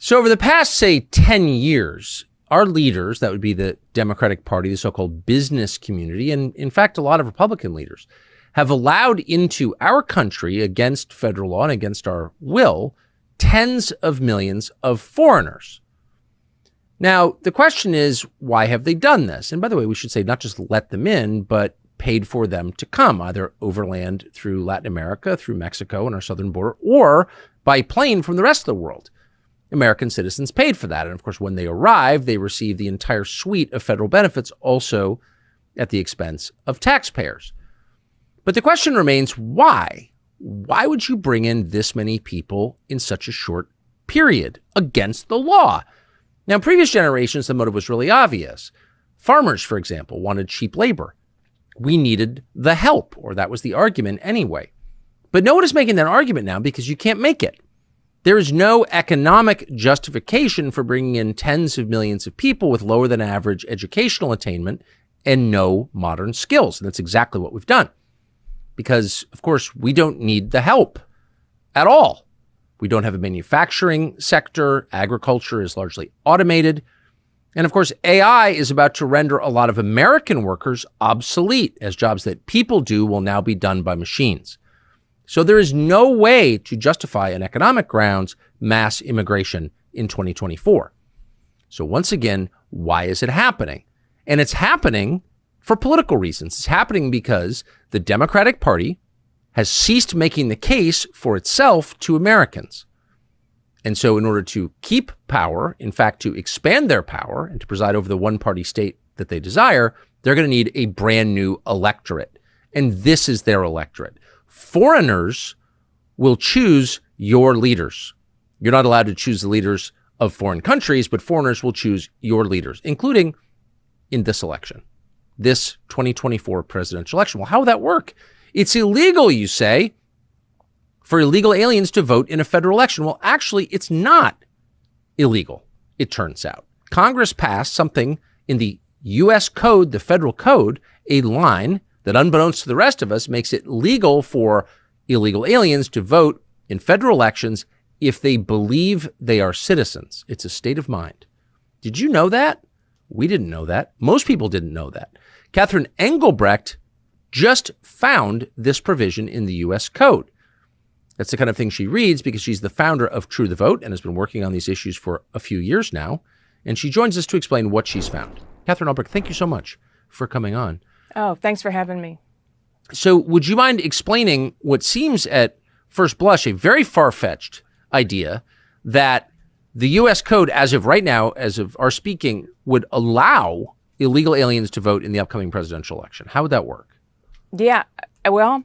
So over the past, say, 10 years, our leaders, that would be the Democratic Party, the so-called business community, and in fact, a lot of Republican leaders, have allowed into our country, against federal law and against our will, tens of millions of foreigners. Now, the question is, why have they done this? And by the way, we should say not just let them in, but paid for them to come, either overland through Latin America, through Mexico and our southern border, or by plane from the rest of the world. American citizens paid for that. And of course, when they arrive, they receive the entire suite of federal benefits, also at the expense of taxpayers. But the question remains, why? Why would you bring in this many people in such a short period against the law? Now, in previous generations, the motive was really obvious. Farmers, for example, wanted cheap labor. We needed the help, or that was the argument anyway. But no one is making that argument now because you can't make it. There is no economic justification for bringing in tens of millions of people with lower than average educational attainment and no modern skills. And that's exactly what we've done. Because, of course, we don't need the help at all. We don't have a manufacturing sector. Agriculture is largely automated. And of course, AI is about to render a lot of American workers obsolete, as jobs that people do will now be done by machines. So there is no way to justify on economic grounds mass immigration in 2024. So once again, why is it happening? And it's happening for political reasons. It's happening because the Democratic Party has ceased making the case for itself to Americans. And so in order to keep power, in fact, to expand their power and to preside over the one-party state that they desire, they're going to need a brand new electorate. And this is their electorate. Foreigners will choose your leaders. You're not allowed to choose the leaders of foreign countries, but foreigners will choose your leaders, including in this election, this 2024 presidential election. Well, how will that work? It's illegal, you say, for illegal aliens to vote in a federal election. Well, actually, it's not illegal, it turns out. Congress passed something in the U.S. code, the federal code, a line that, unbeknownst to the rest of us, makes it legal for illegal aliens to vote in federal elections if they believe they are citizens. It's a state of mind. Did you know that? We didn't know that. Most people didn't know that. Catherine Engelbrecht just found this provision in the U.S. code. That's the kind of thing she reads because she's the founder of True the Vote and has been working on these issues for a few years now. And she joins us to explain what she's found. Catherine Engelbrecht, thank you so much for coming on. Oh, thanks for having me. So would you mind explaining what seems at first blush a very far-fetched idea that the U.S. code, as of right now, as of our speaking, would allow illegal aliens to vote in the upcoming presidential election? How would that work? Yeah, well,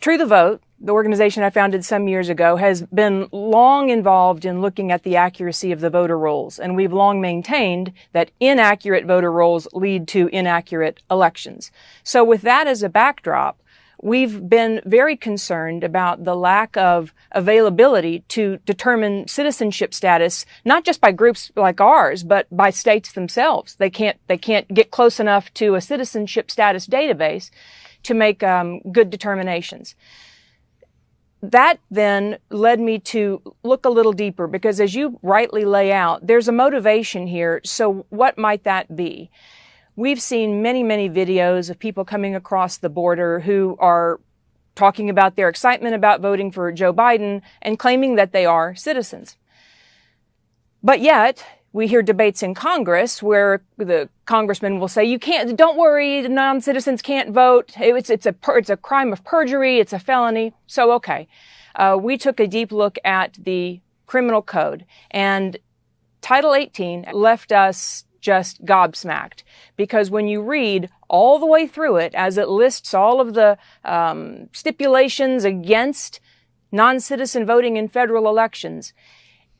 True the Vote, the organization I founded some years ago, has been long involved in looking at the accuracy of the voter rolls. And we've long maintained that inaccurate voter rolls lead to inaccurate elections. So with that as a backdrop, we've been very concerned about the lack of availability to determine citizenship status, not just by groups like ours, but by states themselves. They can't get close enough to a citizenship status database to make good determinations. That then led me to look a little deeper because, as you rightly lay out, there's a motivation here. So what might that be? We've seen many, many videos of people coming across the border who are talking about their excitement about voting for Joe Biden and claiming that they are citizens. But yet, we hear debates in Congress where the congressman will say, don't worry, non-citizens can't vote. It's a crime of perjury. It's a felony. So, okay. We took a deep look at the criminal code, and Title 18 left us just gobsmacked, because when you read all the way through it, as it lists all of the stipulations against non-citizen voting in federal elections,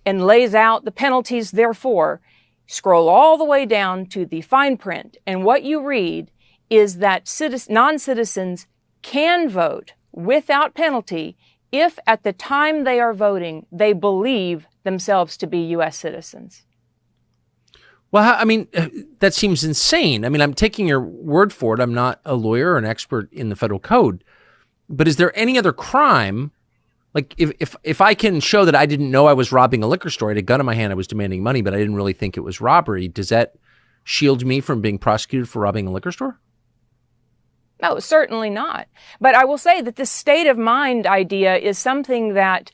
and lays out the penalties therefore, scroll all the way down to the fine print. And what you read is that non-citizens can vote without penalty if at the time they are voting, they believe themselves to be U.S. citizens. Well, I mean, that seems insane. I mean, I'm taking your word for it. I'm not a lawyer or an expert in the federal code. But is there any other crime Like if I can show that I didn't know I was robbing a liquor store, I had a gun in my hand, I was demanding money, but I didn't really think it was robbery, does that shield me from being prosecuted for robbing a liquor store? No, certainly not. But I will say that this state of mind idea is something that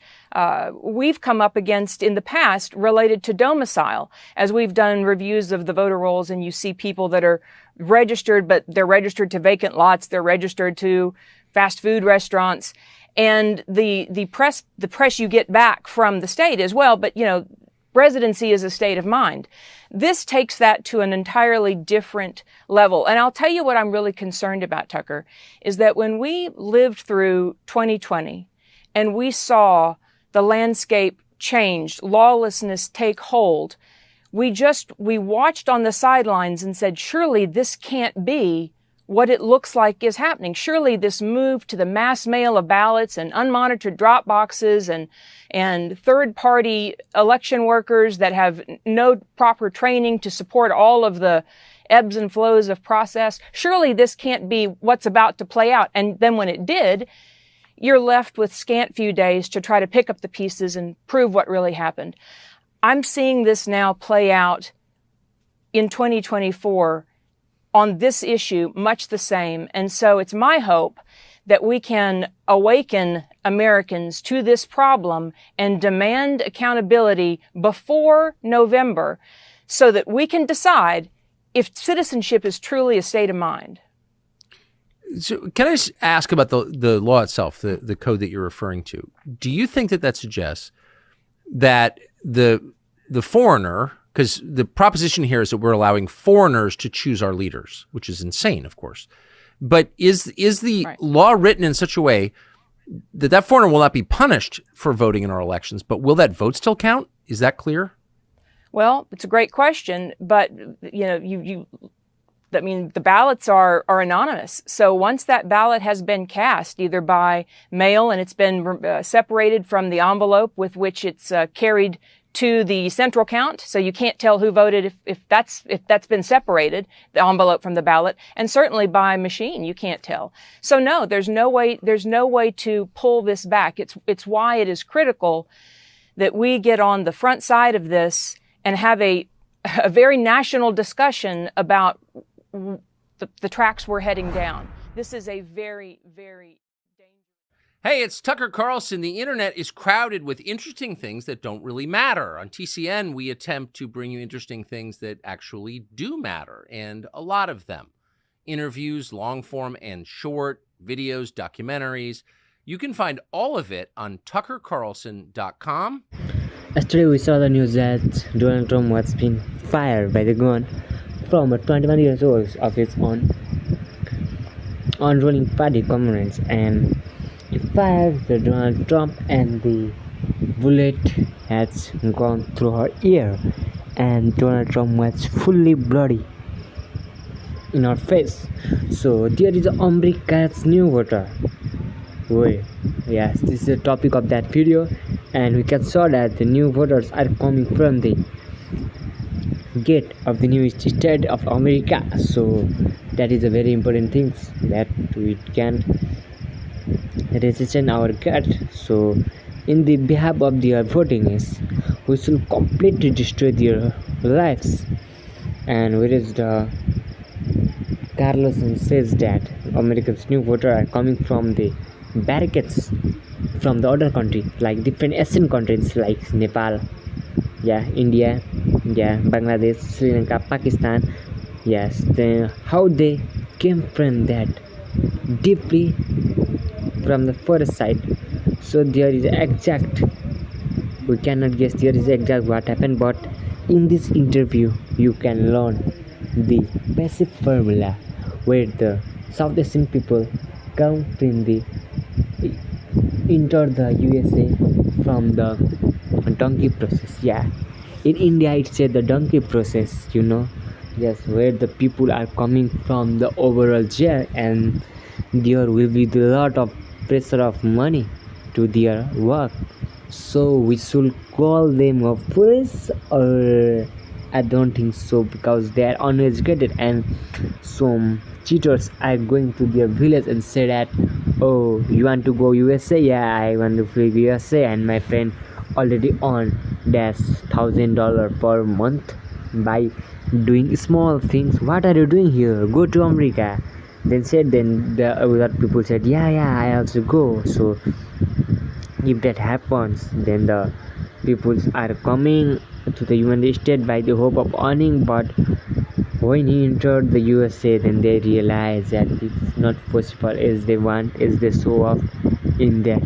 we've come up against in the past related to domicile. As we've done reviews of the voter rolls and you see people that are registered, but they're registered to vacant lots, they're registered to fast food restaurants. And the press you get back from the state as well, but residency is a state of mind. This takes that to an entirely different level. And I'll tell you what I'm really concerned about, Tucker, is that when we lived through 2020 and we saw the landscape change, lawlessness take hold, we watched on the sidelines and said, surely this can't be what it looks like is happening. Surely this move to the mass mail of ballots and unmonitored drop boxes and third-party election workers that have no proper training to support all of the ebbs and flows of process, surely this can't be what's about to play out. And then when it did, you're left with scant few days to try to pick up the pieces and prove what really happened. I'm seeing this now play out in 2024 on this issue, much the same. And so it's my hope that we can awaken Americans to this problem and demand accountability before November so that we can decide if citizenship is truly a state of mind. So can I just ask about the law itself, the code that you're referring to? Do you think that suggests that the foreigner, because the proposition here is that we're allowing foreigners to choose our leaders, which is insane, of course. But is the Right. law written in such a way that foreigner will not be punished for voting in our elections, but will that vote still count? Is that clear? Well, it's a great question, but the ballots are anonymous. So once that ballot has been cast, either by mail and it's been separated from the envelope with which it's carried to the central count, so you can't tell who voted if that's been separated, the envelope from the ballot, and certainly by machine you can't tell. So no, there's no way to pull this back. It's why it is critical that we get on the front side of this and have a very national discussion about the tracks we're heading down. This is a very, very dangerous. Hey, it's Tucker Carlson. The internet is crowded with interesting things that don't really matter. On TCN, we attempt to bring you interesting things that actually do matter, and a lot of them. Interviews, long form and short, videos, documentaries. You can find all of it on tuckercarlson.com. Yesterday we saw the news that Donald Trump was being fired by the gun from a 21 years old of his own ruling party comrades, and he fired the Donald Trump and the bullet has gone through her ear and Donald Trump was fully bloody in her face. So there is America's new voter. Yes, this is the topic of that video, and we can saw that the new voters are coming from the gate of the new state of America. So that is a very important thing that we can resist our gut. So in the behalf of their voting is we should completely destroy their lives. And where is the Carlson says that Americans new voter are coming from the barricades from the other country, like different Asian countries like Nepal, India, Bangladesh, Sri Lanka, Pakistan. Yes, then how they came from that deeply from the first side. So there is exact, we cannot guess there is exact what happened, but in this interview you can learn the basic formula where the South Asian people come from the enter the USA from the donkey process. In India it said the donkey process, yes, where the people are coming from the overall jail and there will be a lot of pressure of money to their work. So we should call them a police or I don't think so, because they are uneducated, and some cheaters are going to their village and say that, oh, you want to go USA? Yeah, I want to fly USA, and my friend already earned that's $1,000 per month by doing small things. What are you doing here? Go to America. Then the other people said, yeah, I also go. So if that happens, then the people are coming to the United States by the hope of earning, but when he entered the USA, then they realize that it's not possible as they want, as they show off in that